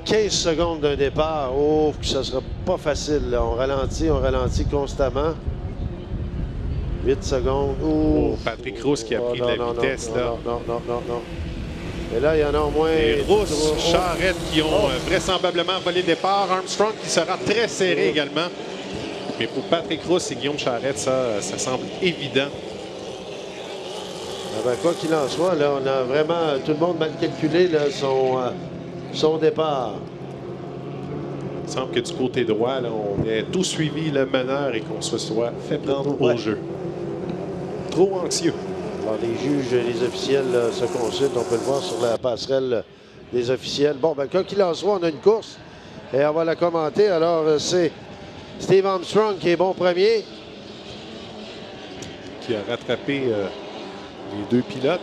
15 secondes d'un départ. Oh, ça sera pas facile, là. On ralentit constamment. 8 secondes. Oh, Patrick Rousse qui a pris de la vitesse, là. Non. Et là, il y en a au moins... Et Rousse, Charrette qui ont vraisemblablement volé le départ. Armstrong qui sera très serré également. Mais pour Patrick Rousse et Guillaume Charrette, ça semble évident. Ah ben, quoi qu'il en soit, là, on a vraiment tout le monde mal calculé là, son départ. Il semble que du côté droit, là, on ait tout suivi le meneur et qu'on se soit fait prendre au jeu. Trop anxieux. Alors, les juges et les officiels là, se consultent. On peut le voir sur la passerelle des officiels. Bon, ben, quoi qu'il en soit, on a une course et on va la commenter. Alors, c'est Steve Armstrong qui est bon premier. Qui a rattrapé les deux pilotes.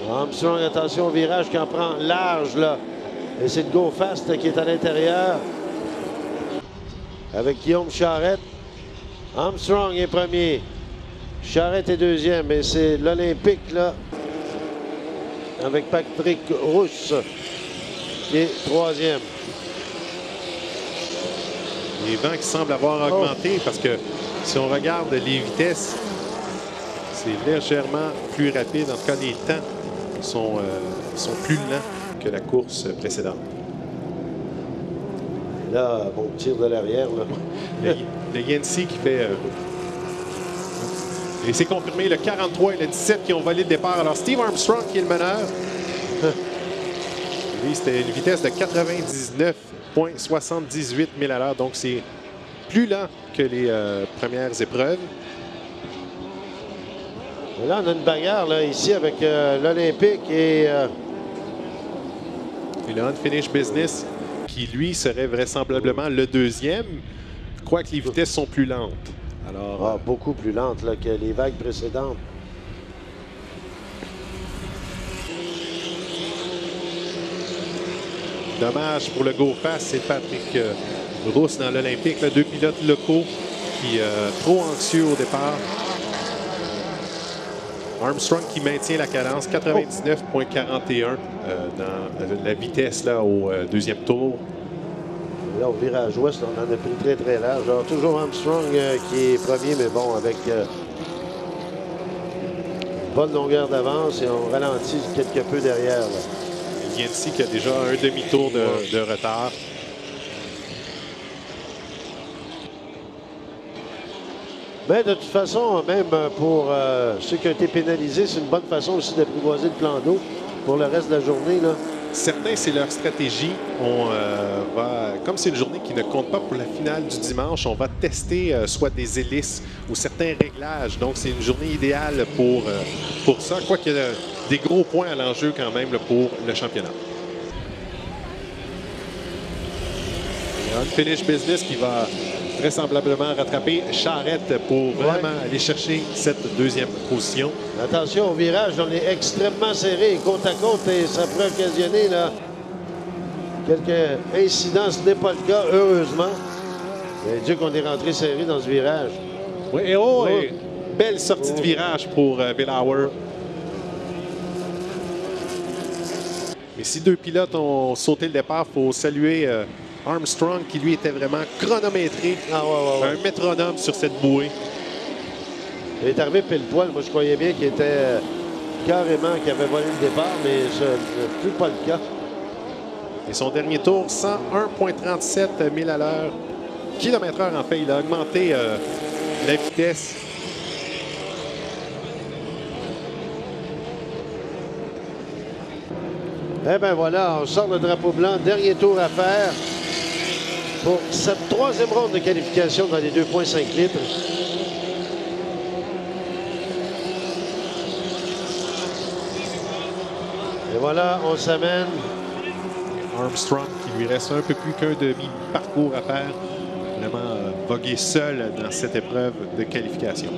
Armstrong, attention au virage qui en prend large, là. Et c'est le Go Fast qui est à l'intérieur. Avec Guillaume Charrette. Armstrong est premier. Charrette est deuxième. Et c'est l'Olympique, là. Avec Patrick Rousse qui est troisième. Les vents qui semblent avoir augmenté parce que si on regarde les vitesses, c'est légèrement plus rapide. En tout cas, les temps sont plus lents que la course précédente. Là, bon tir de l'arrière. Le Yancy qui fait... et c'est confirmé, le 43 et le 17 qui ont volé le départ. Alors, Steve Armstrong qui est le meneur. Lui, c'était une vitesse de 99,78 000 à l'heure. Donc, c'est plus lent que les premières épreuves. Et là, on a une bagarre là, ici avec l'Olympique et le Unfinished Business qui, lui, serait vraisemblablement le deuxième, quoique les vitesses sont plus lentes. Alors, beaucoup plus lentes là, que les vagues précédentes. Dommage pour le Go Fast, c'est Patrick Rousse dans l'Olympique. Deux pilotes locaux qui trop anxieux au départ. Armstrong qui maintient la cadence, 99,41 dans la vitesse là, au deuxième tour. Là, au virage ouest, on en a pris très, très large. Alors, toujours Armstrong qui est premier, mais bon, avec bonne longueur d'avance et on ralentit quelque peu derrière. Yancy qui a déjà un demi-tour de retard. Mais de toute façon, même pour ceux qui ont été pénalisés, c'est une bonne façon aussi d'apprivoiser le plan d'eau pour le reste de la journée, là. Certains, c'est leur stratégie. On va, comme c'est une journée qui ne compte pas pour la finale du dimanche, on va tester soit des hélices ou certains réglages. Donc, c'est une journée idéale pour ça. Quoiqu'il y a des gros points à l'enjeu quand même là, pour le championnat. Unfinished Business qui va vraisemblablement rattraper Charrette pour vraiment aller chercher cette deuxième position. Attention au virage, on est extrêmement serré côte à côte et ça pourrait occasionner là, quelques incidents. Ce n'est pas le cas, heureusement. Mais Dieu qu'on est rentré serré dans ce virage. Oui, et belle sortie de virage pour Bill Hauer. Et si deux pilotes ont sauté le départ, il faut saluer Armstrong qui, lui, était vraiment chronométré. Un métronome sur cette bouée. Il est arrivé pile poil. Moi, je croyais bien qu'il était carrément, qu'il avait volé le départ, mais ce n'est plus pas le cas. Et son dernier tour, 101,37 000 à l'heure. Kilomètre-heure, en fait. Il a augmenté la vitesse. Eh bien voilà, on sort le drapeau blanc. Dernier tour à faire pour cette troisième ronde de qualification dans les 2,5 litres. Et voilà, on s'amène. Armstrong qui lui reste un peu plus qu'un demi-parcours à faire. Vraiment voguer seul dans cette épreuve de qualification.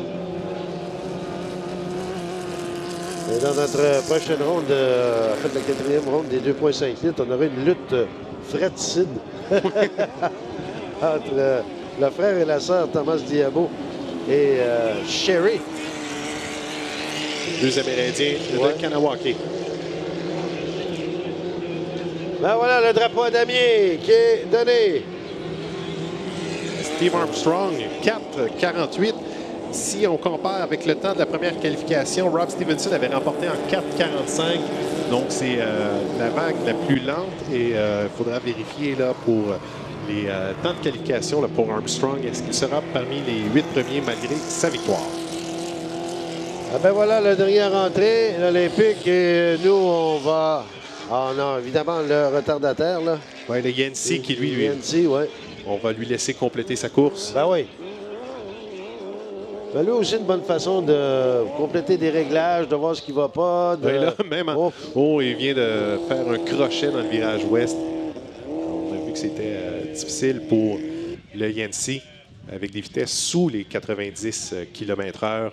Et dans notre prochaine ronde, en fait, la quatrième ronde des 2,5 litres, on aurait une lutte fratricide entre le frère et la sœur Thomas Diabo et Sherry. Deux Amérindiens de Kanawake. Ben voilà le drapeau à damier qui est donné. Steve Armstrong, 4,48. Si on compare avec le temps de la première qualification, Rob Stevenson avait remporté en 4,45. Donc, c'est la vague la plus lente et il faudra vérifier là, pour les temps de qualification là, pour Armstrong. Est-ce qu'il sera parmi les 8 premiers malgré sa victoire? Ah ben voilà la dernière entrée, l'Olympique. Et nous, on va... Ah non, évidemment, le retardataire, là. Oui, le Yancy qui, lui, Yancy, ouais. On va lui laisser compléter sa course. Ben oui. Ben lui aussi, une bonne façon de compléter des réglages, de voir ce qui ne va pas. De... Ben là, même il vient de faire un crochet dans le virage ouest. On a vu que c'était difficile pour le Yancy avec des vitesses sous les 90 km/h.